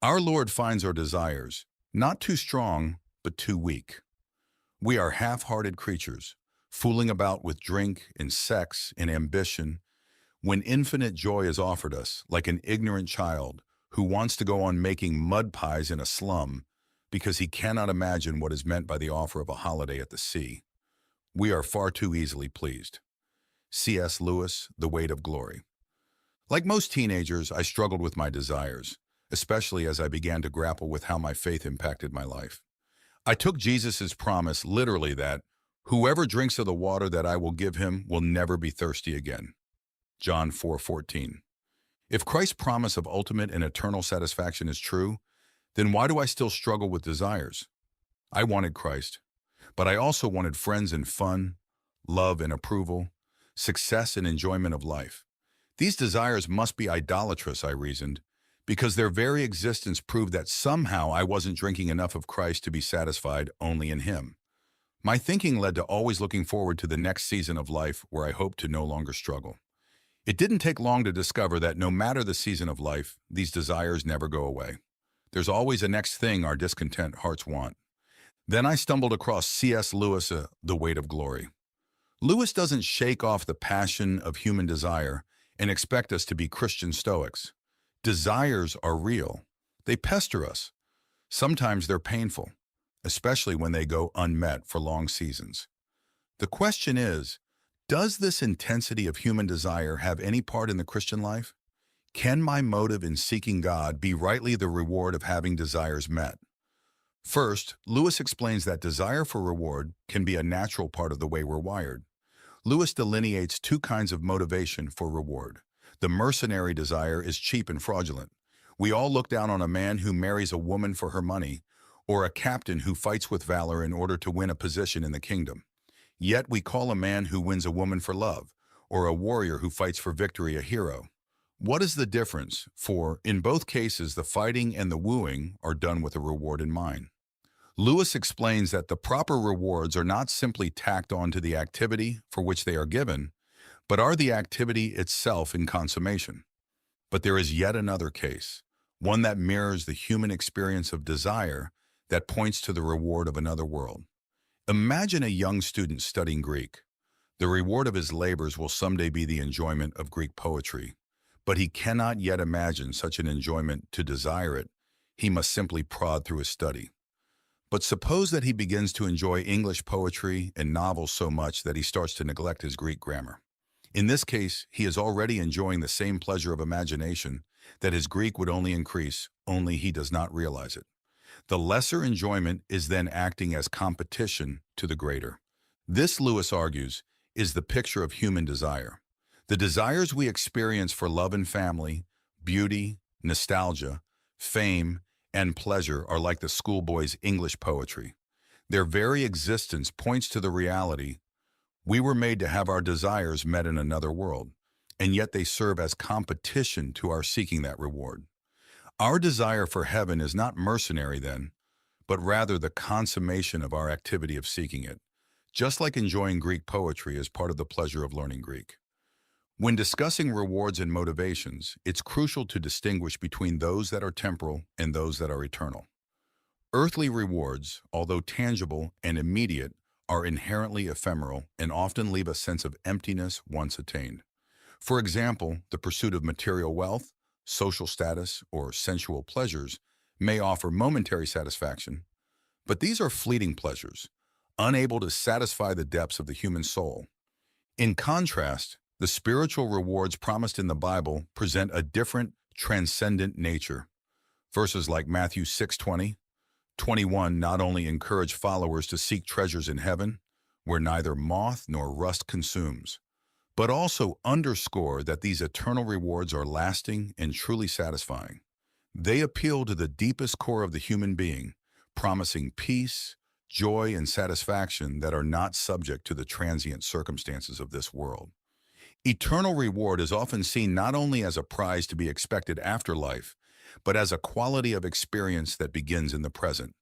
Our Lord finds our desires not too strong, but too weak. We are half-hearted creatures, fooling about with drink and sex and ambition, when infinite joy is offered us, like an ignorant child who wants to go on making mud pies in a slum because he cannot imagine what is meant by the offer of a holiday at the sea. We are far too easily pleased. C.S. Lewis, The Weight of Glory. Like most teenagers, I struggled with my desires, especially as I began to grapple with how my faith impacted my life. I took Jesus' promise literally that whoever drinks of the water that I will give him will never be thirsty again. John 4:14. If Christ's promise of ultimate and eternal satisfaction is true, then why do I still struggle with desires? I wanted Christ, but I also wanted friends and fun, love and approval, success and enjoyment of life. These desires must be idolatrous, I reasoned, because their very existence proved that somehow I wasn't drinking enough of Christ to be satisfied only in Him. My thinking led to always looking forward to the next season of life where I hoped to no longer struggle. It didn't take long to discover that no matter the season of life, these desires never go away. There's always a next thing our discontent hearts want. Then I stumbled across C.S. Lewis' The Weight of Glory. Lewis doesn't shake off the passion of human desire and expect us to be Christian Stoics. Desires are real. They pester us. Sometimes they're painful, especially when they go unmet for long seasons. The question is, does this intensity of human desire have any part in the Christian life? Can my motive in seeking God be rightly the reward of having desires met? First, Lewis explains that desire for reward can be a natural part of the way we're wired. Lewis delineates two kinds of motivation for reward. The mercenary desire is cheap and fraudulent. We all look down on a man who marries a woman for her money, or a captain who fights with valor in order to win a position in the kingdom. Yet we call a man who wins a woman for love, or a warrior who fights for victory a hero. What is the difference? For, in both cases, the fighting and the wooing are done with a reward in mind. Lewis explains that the proper rewards are not simply tacked onto the activity for which they are given, but are the activity itself in consummation. But there is yet another case, one that mirrors the human experience of desire that points to the reward of another world. Imagine a young student studying Greek. The reward of his labors will someday be the enjoyment of Greek poetry, but he cannot yet imagine such an enjoyment to desire it. He must simply prod through his study. But suppose that he begins to enjoy English poetry and novels so much that he starts to neglect his Greek grammar. In this case, he is already enjoying the same pleasure of imagination that his Greek would only increase, only he does not realize it. The lesser enjoyment is then acting as competition to the greater. This, Lewis argues, is the picture of human desire. The desires we experience for love and family, beauty, nostalgia, fame, and pleasure are like the schoolboy's English poetry. Their very existence points to the reality we were made to have our desires met in another world, and yet they serve as competition to our seeking that reward. Our desire for heaven is not mercenary then, but rather the consummation of our activity of seeking it, just like enjoying Greek poetry is part of the pleasure of learning Greek. When discussing rewards and motivations, it's crucial to distinguish between those that are temporal and those that are eternal. Earthly rewards, although tangible and immediate, are inherently ephemeral and often leave a sense of emptiness once attained. For example, the pursuit of material wealth, social status, or sensual pleasures may offer momentary satisfaction, but these are fleeting pleasures, unable to satisfy the depths of the human soul. In contrast, the spiritual rewards promised in the Bible present a different, transcendent nature. Verses like Matthew 6:20, 21 not only encourage followers to seek treasures in heaven, where neither moth nor rust consumes, but also underscore that these eternal rewards are lasting and truly satisfying. They appeal to the deepest core of the human being, promising peace, joy, and satisfaction that are not subject to the transient circumstances of this world. Eternal reward is often seen not only as a prize to be expected after life, but as a quality of experience that begins in the present.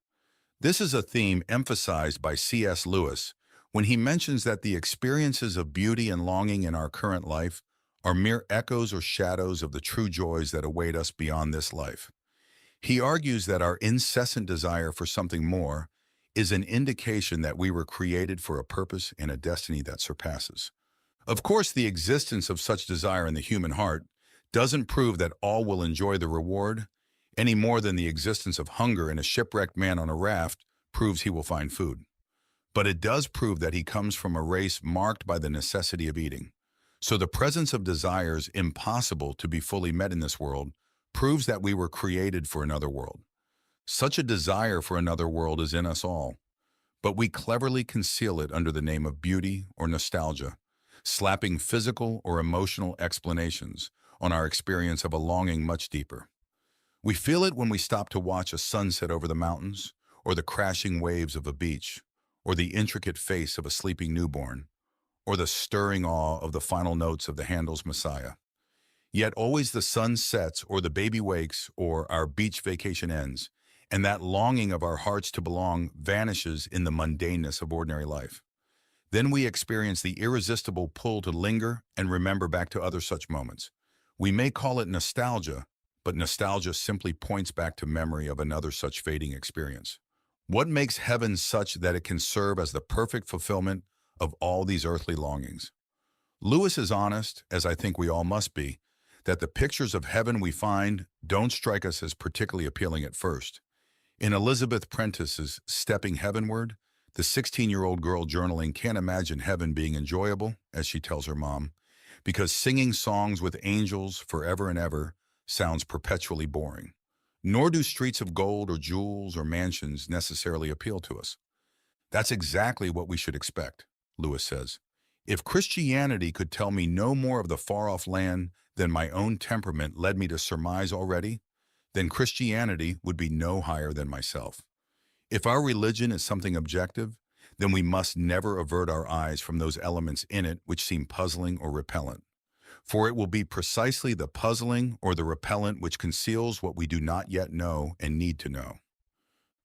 This is a theme emphasized by C.S. Lewis when he mentions that the experiences of beauty and longing in our current life are mere echoes or shadows of the true joys that await us beyond this life. He argues that our incessant desire for something more is an indication that we were created for a purpose and a destiny that surpasses. Of course, the existence of such desire in the human heart doesn't prove that all will enjoy the reward, any more than the existence of hunger in a shipwrecked man on a raft proves he will find food. But it does prove that he comes from a race marked by the necessity of eating. So the presence of desires impossible to be fully met in this world proves that we were created for another world. Such a desire for another world is in us all, but we cleverly conceal it under the name of beauty or nostalgia, slapping physical or emotional explanations on our experience of a longing much deeper. We feel it when we stop to watch a sunset over the mountains, or the crashing waves of a beach, or the intricate face of a sleeping newborn, or the stirring awe of the final notes of the Handel's Messiah. Yet always the sun sets, or the baby wakes, or our beach vacation ends, and that longing of our hearts to belong vanishes in the mundaneness of ordinary life. Then we experience the irresistible pull to linger and remember back to other such moments. We may call it nostalgia, but nostalgia simply points back to memory of another such fading experience. What makes heaven such that it can serve as the perfect fulfillment of all these earthly longings? Lewis is honest, as I think we all must be, that the pictures of heaven we find don't strike us as particularly appealing at first. In Elizabeth Prentice's Stepping Heavenward, the 16-year-old girl journaling can't imagine heaven being enjoyable, as she tells her mom, because singing songs with angels forever and ever sounds perpetually boring. Nor do streets of gold or jewels or mansions necessarily appeal to us. That's exactly what we should expect, Lewis says. If Christianity could tell me no more of the far-off land than my own temperament led me to surmise already, then Christianity would be no higher than myself. If our religion is something objective, then we must never avert our eyes from those elements in it which seem puzzling or repellent. For it will be precisely the puzzling or the repellent which conceals what we do not yet know and need to know.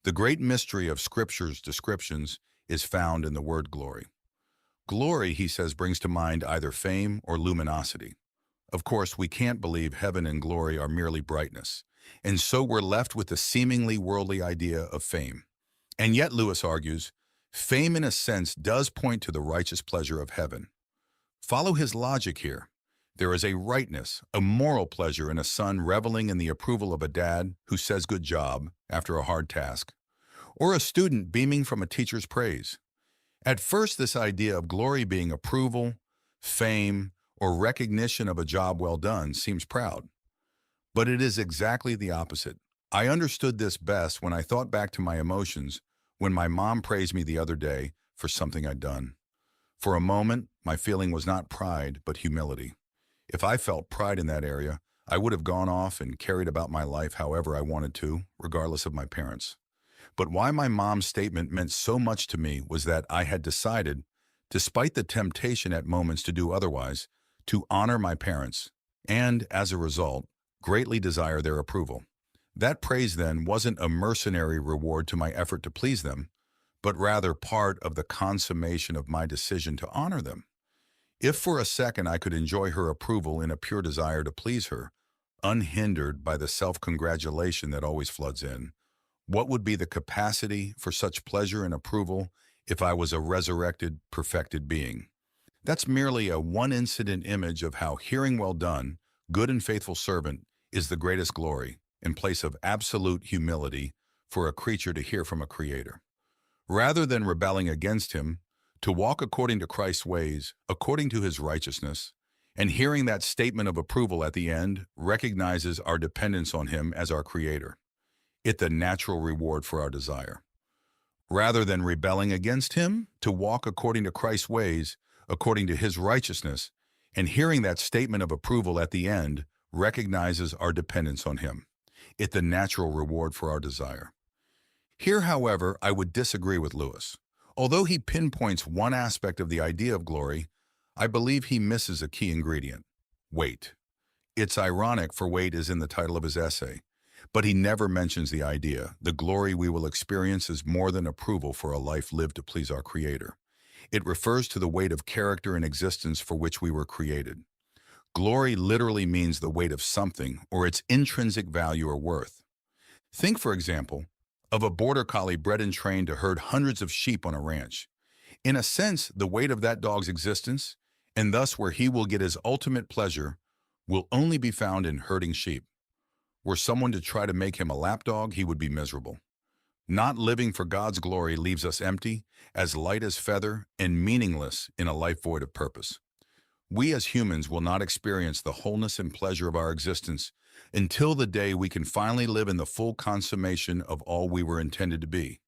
The great mystery of Scripture's descriptions is found in the word glory. Glory, he says, brings to mind either fame or luminosity. Of course, we can't believe heaven and glory are merely brightness, and so we're left with the seemingly worldly idea of fame. And yet, Lewis argues, fame in a sense does point to the righteous pleasure of heaven. Follow his logic here. There is a rightness, a moral pleasure in a son reveling in the approval of a dad who says good job after a hard task, or a student beaming from a teacher's praise. At first, this idea of glory being approval, fame, or recognition of a job well done seems proud. But it is exactly the opposite. I understood this best when I thought back to my emotions when my mom praised me the other day for something I'd done. For a moment, my feeling was not pride, but humility. If I felt pride in that area, I would have gone off and carried about my life however I wanted to, regardless of my parents. But why my mom's statement meant so much to me was that I had decided, despite the temptation at moments to do otherwise, to honor my parents, and, as a result, greatly desire their approval. That praise, then, wasn't a mercenary reward to my effort to please them, but rather part of the consummation of my decision to honor them. If for a second I could enjoy her approval in a pure desire to please her, unhindered by the self-congratulation that always floods in, what would be the capacity for such pleasure and approval if I was a resurrected, perfected being? That's merely a one-incident image of how hearing well done, good and faithful servant, is the greatest glory, in place of absolute humility for a creature to hear from a creator. Rather than rebelling against him, to walk according to Christ's ways, according to his righteousness, and hearing that statement of approval at the end recognizes our dependence on him as our creator. It's the natural reward for our desire. Rather than rebelling against him, to walk according to Christ's ways, according to his righteousness, and hearing that statement of approval at the end recognizes our dependence on him. It's the natural reward for our desire. Here, however, I would disagree with Lewis. Although he pinpoints one aspect of the idea of glory, I believe he misses a key ingredient: weight. It's ironic, for weight is in the title of his essay, but he never mentions the idea. The glory we will experience is more than approval for a life lived to please our Creator. It refers to the weight of character and existence for which we were created. Glory literally means the weight of something or its intrinsic value or worth. Think, for example, of a border collie bred and trained to herd hundreds of sheep on a ranch. In a sense, the weight of that dog's existence, and thus where he will get his ultimate pleasure, will only be found in herding sheep. Were someone to try to make him a lapdog, he would be miserable. Not living for God's glory leaves us empty, as light as feather, and meaningless in a life void of purpose. We as humans will not experience the wholeness and pleasure of our existence until the day we can finally live in the full consummation of all we were intended to be.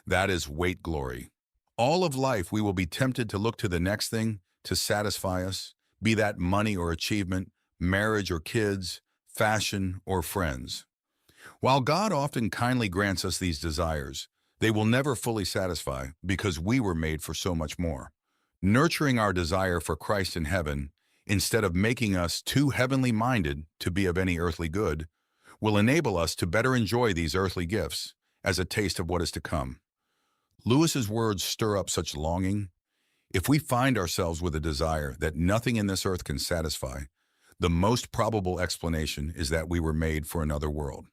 That is weight glory. All of life we will be tempted to look to the next thing to satisfy us, be that money or achievement, marriage or kids, fashion or friends. While God often kindly grants us these desires, they will never fully satisfy because we were made for so much more. Nurturing our desire for Christ in heaven, instead of making us too heavenly minded to be of any earthly good, will enable us to better enjoy these earthly gifts as a taste of what is to come. Lewis's words stir up such longing. If we find ourselves with a desire that nothing in this earth can satisfy, the most probable explanation is that we were made for another world.